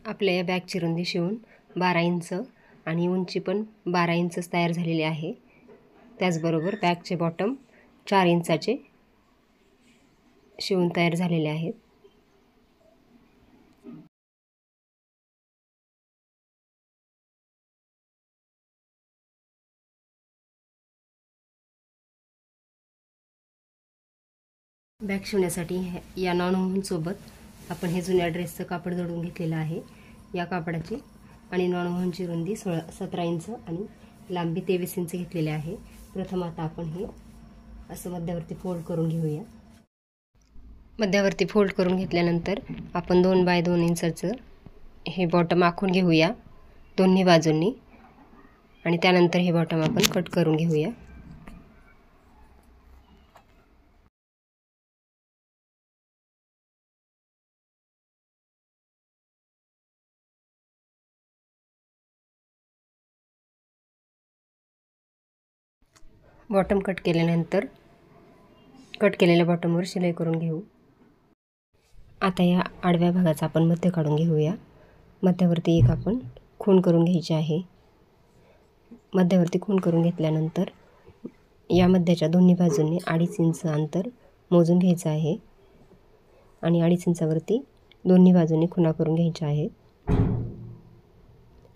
आपल्या या बॅगची रुंदी शिवून 12 इंच आणि उंची पण 12 इंचच तयार झालेली आहे। त्याचबरोबर बॅगचे बॉटम 4 इंचाचे शिवून तयार झालेले आहेत। बॅग शिवण्यासाठी या नॉन सोबत आपण हे जुन्या ड्रेसचं कापड जोडून घेतलेलं आहे। या कापडाची आणि नॉन रुंदी 17 इंच आणि लांबी 23 इंच घेतलेली आहे। प्रथम आता आपण हे असं मध्यावरती फोल्ड करून घेऊया। मध्यावरती फोल्ड करून घेतल्यानंतर आपण 2 बाय 2 इंचाचं हे बॉटम आखून घेऊया दोन्ही बाजूंनी आणि त्यानंतर हे बॉटम आपण कट करून घेऊया। बॉटम कट केल्यानंतर कट केलेल्या बॉटमवर शिलाई करून घेऊ। आता या आडव्या भागाचा आपण मध्य काढून घेऊया। मध्यावरती एक आपण खूण करून घ्यायची आहे। मध्यावरती खूण करून घेतल्यानंतर या मध्याच्या दोन्ही बाजूंनी 2.5 इंच अंतर मोजून घ्यायचं आहे आणि 2.5 इंचावरती दोन्ही बाजूंनी खुणा करून घ्यायच्या आहेत।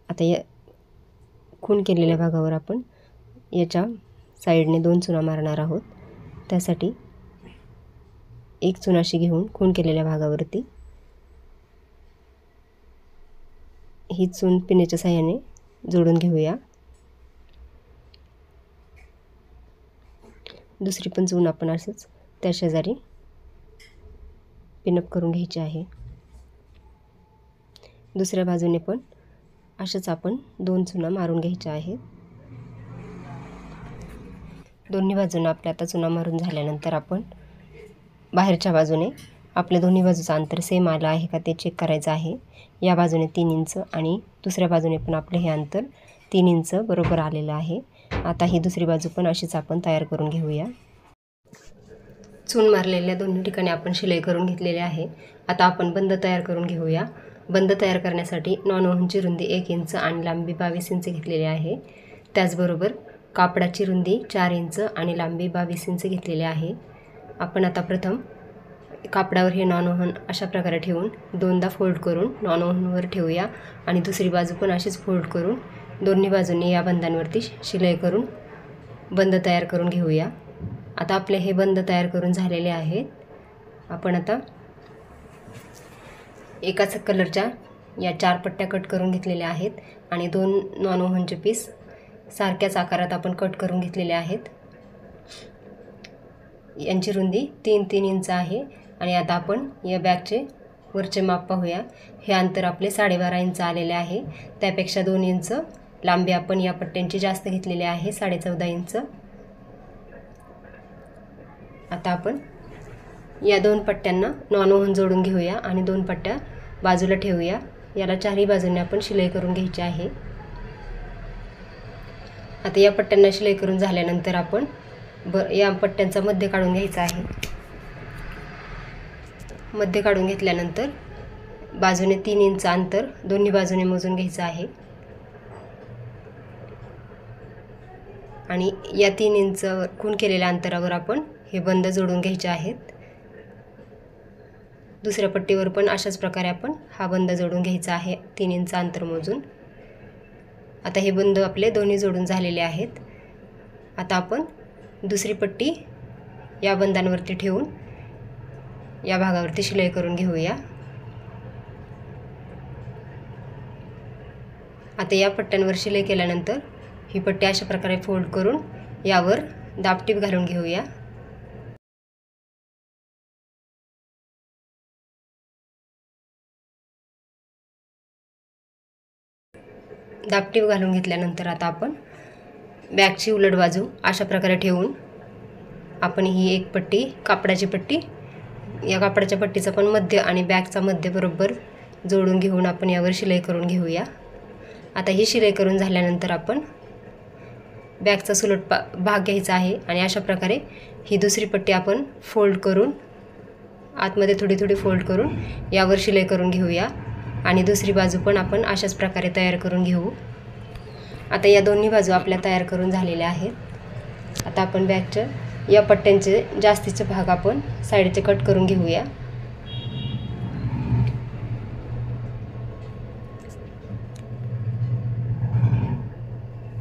आता या खूण केलेल्या भागावर आपण याच्या साइडने 2 चुना मारणार आहोत। त्यासाठी एक चुनाशी घेऊन खूण केलेल्या भागावरती ही चून पिनेच्या सहाय्याने जोडून घेऊया। दुसरी पण चून आपण असंच त्या शेजारी पिनअप करून घ्यायची आहे। दुसऱ्या बाजूने पण अशाच आपण 2 चुना मारून घ्यायच्या आहेत। दोन्ही बाजूंना आपल्या आता चुना मारून झाल्यानंतर आपण बाहेरच्या बाजूने आपल्या दोन्ही बाजूचं अंतर सेम आलं आहे का ते चेक करायचं आहे। या बाजूने 3 इंच आणि दुसऱ्या बाजूने पण आपलं हे अंतर 3 इंच बरोबर आलेलं आहे। आता ही दुसरी बाजू पण अशीच आपण तयार करून घेऊया। चून मारलेल्या दोन्ही ठिकाणी आपण शिलाई करून घेतलेली आहे। आता आपण बंद तयार करून घेऊया। बंद तयार करण्यासाठी नॉन रुंदी 1 इंच आणि लांबी 22 इंच घेतलेली आहे। त्याचबरोबर कापडाची रुंदी 4 इंच आणि लांबी 22 इंच घेतलेली आहे। आपण आता प्रथम कापडावर हे नॉन अशा प्रकारे ठेवून दोनदा फोल्ड करून नॉन ठेवूया आणि दुसरी बाजू पण अशीच फोल्ड करून दोन्ही बाजूंनी या बंदांवरती शिलाई करून बंद तयार करून घेऊया। आता आपले हे बंद तयार करून झालेले आहेत। आपण आता एकाच कलरच्या या 4 पट्ट्या कट करून घेतलेल्या आहेत आणि 2 नॉन पीस सारख्याच आकारात आपण कट करून घेतलेले आहेत। यांची रुंदी 3-3 इंच आहे आणि आता आपण या बॅगचे वरचे माप पाहूया। हे अंतर आपले 12.5 इंच आलेले आहे। त्यापेक्षा 2 इंच लांबी आपण या पट्ट्यांची जास्त घेतलेली आहे 14.5 इंच। आता आपण या 2 पट्ट्यांना नॉन जोडून घेऊया आणि 2 पट्ट्या बाजूला ठेवूया। याला चारही बाजूंनी आपण शिलाई करून घ्यायची आहे। आता या पट्ट्यांना शिलाई करून झाल्यानंतर आपण या पट्ट्यांचा मध्य काढून घ्यायचा आहे। मध्य काढून घेतल्यानंतर बाजूने 3 इंच अंतर दोन्ही बाजूने मोजून घ्यायचं आहे आणि या 3 इंच खूण केलेल्या अंतरावर आपण हे बंद जोडून घ्यायचे आहेत। दुसऱ्या पट्टीवर पण अशाच प्रकारे आपण हा बंद जोडून घ्यायचा आहे 3 इंच अंतर मोजून। आता हे बंद आपले दोन्ही जोडून झालेले आहेत। आता आपण दुसरी पट्टी या बंदांवरती ठेवून या भागावरती शिलाई करून घेऊया। आता या पट्ट्यांवर शिलाई केल्यानंतर ही पट्टी अशा प्रकारे फोल्ड करून यावर दाबटीप घालून घेऊया। दाबटीप घालून घेतल्यानंतर आता आपण बॅगची उलट बाजू अशा प्रकारे ठेवून आपण ही एक पट्टी कापडाची पट्टी या कापडाच्या पट्टीचा पण मध्य आणि बॅगचा मध्य बरोबर जोडून घेऊन आपण यावर शिलाई करून घेऊया। आता ही शिलाई करून झाल्यानंतर आपण बॅगचा सुलट भाग घ्यायचा आहे आणि अशा प्रकारे ही दुसरी पट्टी आपण फोल्ड करून आतमध्ये थोडी थोडी फोल्ड करून यावर शिलाई करून घेऊया आणि दुसरी बाजू पण आपण अशाच प्रकारे तयार करून घेऊ। आता या दोन्ही बाजू आपल्या तयार करून झालेल्या आहेत। आता आपण बॅगच्या या पट्ट्यांचे जास्तीचे भाग आपण साईडचे कट करून घेऊया।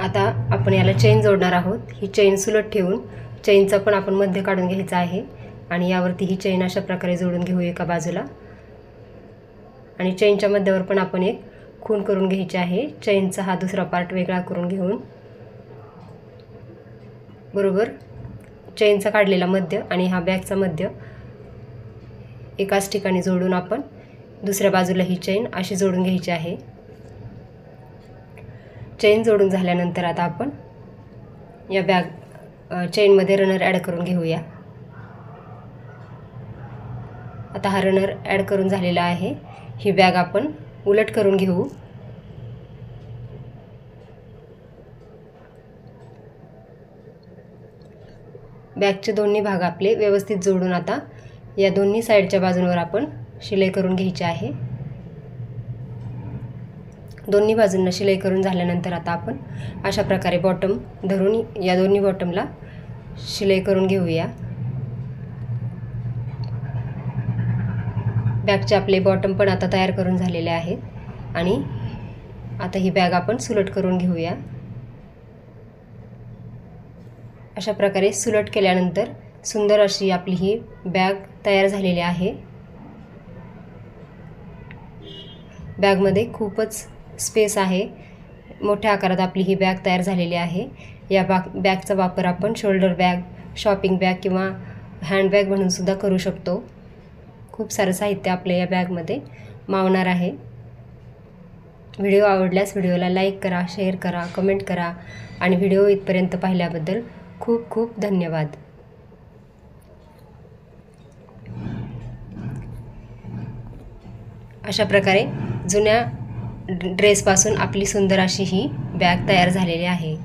आता आपण याला चेन जोडणार आहोत। ही चेन सुलट ठेवून चेनचा पण आपण मध्य काढून घ्यायचा आहे आणि यावरती ही चेन अशा प्रकारे जोडून घेऊ एका बाजूला आणि चेनच्या मध्यावर पण आपण एक खूण करून घ्यायची आहे। चेनचा हा दुसरा पार्ट वेगळा करून घेऊन बरोबर चेनचा काढलेला मध्य आणि हा बॅगचा मध्य एकाच ठिकाणी जोडून आपण दुसऱ्या बाजूला ही चेन अशी जोडून घ्यायची आहे। चेन जोडून झाल्यानंतर आता आपण या बॅग चेनमध्ये रनर ॲड करून घेऊया। आता हा रनर ॲड करून झालेला आहे। ही बॅग आपण उलट करून घेऊ। बॅगचे दोन्ही भाग आपले व्यवस्थित जोडून आता या दोन्ही साईडच्या बाजूंवर आपण शिलाई करून घ्यायची आहे। दोन्ही बाजूंना शिलाई करून झाल्यानंतर आता आपण अशा प्रकारे बॉटम धरून या दोन्ही बॉटमला शिलाई करून घेऊया। बॅगचे आपले बॉटम पण आता तयार करून झालेले आहेत आणि आता ही बॅग आपण सुलट करून घेऊया। अशा प्रकारे सुलट केल्यानंतर सुंदर अशी आपली ही बॅग तयार झालेली आहे। बॅगमध्ये खूपच स्पेस आहे। मोठ्या आकारात आपली ही बॅग तयार झालेली आहे। या बॅगचा वापर आपण शोल्डर बॅग, शॉपिंग बॅग किंवा हँडबॅग म्हणून सुद्धा करू शकतो। खूप सारं साहित्य आपल्या या बॅगमध्ये मावणार आहे। व्हिडिओ आवडल्यास व्हिडिओला लाईक करा, शेअर करा, कमेंट करा आणि व्हिडिओ इथपर्यंत पाहिल्याबद्दल खूप खूप धन्यवाद। अशा प्रकारे जुन्या ड्रेसपासून आपली सुंदर अशी ही बॅग तयार झालेली आहे।